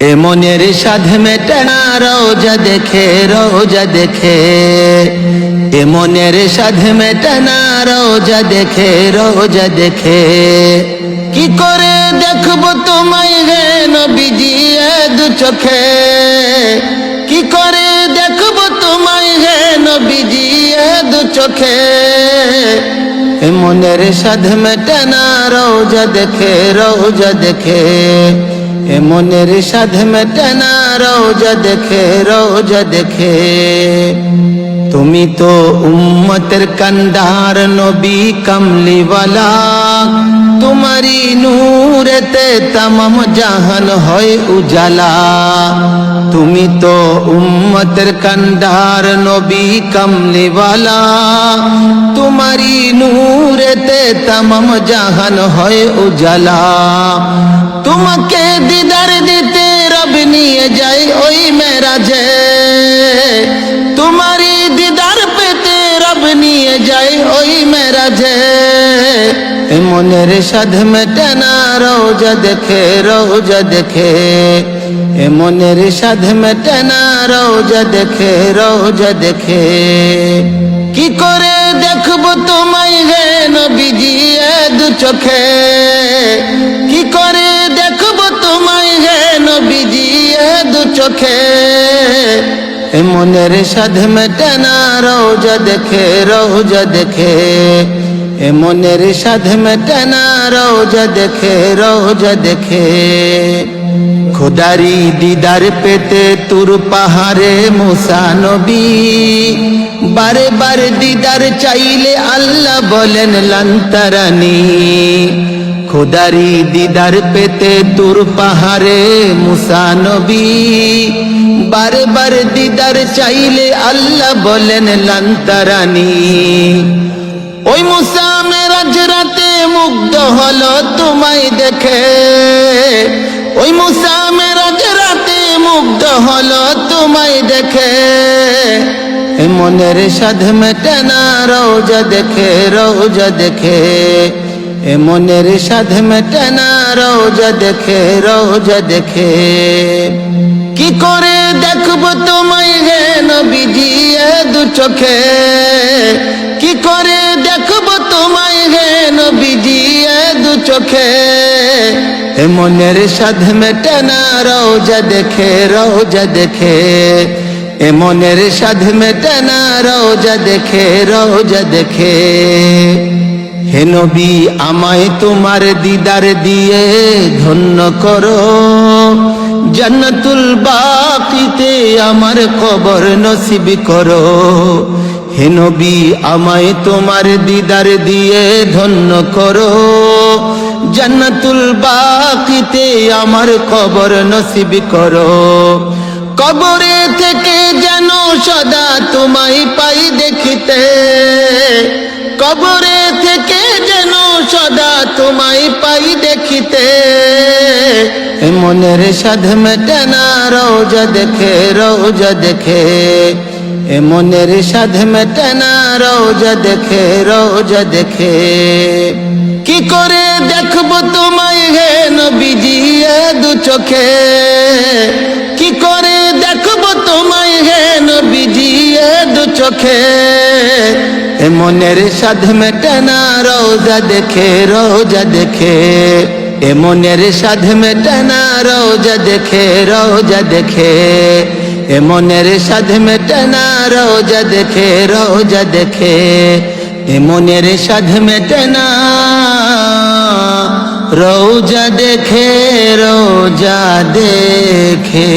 এ মনের সাধ মেটে না রোজা দেখে রোজা দেখে, এ মনের সাধ মেটে না রোজা দেখে রোজা দেখে। কি করে দেখবো তোমায় হে নবীজি দু চোখে, কি করে দেখবো তোমায় হে নবীজি দু চোখে। এ মনের সাধ মেটে না রোজা দেখে রোজা দেখে, এ মনের সাধ মেটে না রোজা দেখে রোজা দেখে। তুমি তো উম্মতের কান্ডার নবী কামলিওয়ালা, তোমারি নূরেতে तमाम জাহান হয় উজালা। তুমি তো উম্মতের কান্ডার নবী কামলিওয়ালা, তোমারি নূরেতে तमाम জাহান হয় উজালা। তোমাকে দিদার দিতে রব নিয়ে যায় ওই মেরাজে, তোমারি দিদার পেতে রব নিয়ে যায় ওই মেরাজে। এ মনের সাধ মেটে না রোজা দেখে রোজা দেখে, এ মনের সাধ মেটে না রোজা দেখে রোজা দেখে। কি করে দেখবো তোমায় হে নবীজি দু চোখে, কি করে দেখবো তোমায় হে নবীজি দু চোখে। এ মনের সাধ মেটে না রোজা দেখে রোজা দেখে, এ মনের সাধ মেটে না রোজা দেখে রোজা দেখে। খোদারি দিদার পেতে তুর পাহাড়ে মুসা নবী, বারে বারে দিদার চাইলে আল্লাহ বলেন লান্তারানি। খোদারি দিদার পেতে তুর পাহাড়ে মুসা নবী, বারে বারে দিদার চাইলে আল্লাহ বলেন লান্তারানি। ওই মুসা মেরাজ রাতে মুগ্ধ হলো তোমায় দেখে, ওই মুসা মেরাজ রাতে মুগ্ধ হলো তোমায় দেখে। এ মনের সাধ মেটে না রোজা দেখে রোজা দেখে, এ মনের সাধ মেটে না রোজা দেখে রোজা দেখে। কি করে দেখবো তোমায় হে নবীজি দু চোখে, কি করে দেখবো তোমায় হে নবীজি দু চোখে। এ মনের সাধ মেটে না রোজা দেখে রোজা দেখে, এ মনের সাধ মেটে না রোজা দেখে রোজা দেখে। হে নবী আমায় তোমার দিদার দিয়ে ধন্য করো, জান্নাতুল বাকিতে আমার কবর নসিব করো। হে নবী আমায় তোমার দিদার দিয়ে ধন্য করো, জান্নাতুল বাকিতে আমার কবর নসিব করো। কবরে থেকে যেন সদা তোমায় পাই দেখিতে, কবরে থেকে যেন সদা তোমায় পাই দেখিতে। এ মনের সাধ মেটে না রোজা দেখে রোজা দেখে, এ মনের সাধ মেটে না রোজা দেখে রোজা দেখে। কি করে দেখবো তোমায় হে নবীজি দু চোখে, কি করে দেখবো তোমায় হে নবীজি দু চোখে। এ মনের সাধ মেটে না রোজা দেখে রোজা দেখে, এ মনের সাধ মেটে না রোজা দেখে রোজা দেখে, এ মনের সাধ মেটে না রোজা দেখে রোজা দেখে। এ মনের সাধ মেটে না রোজা দেখে রোজা দেখে।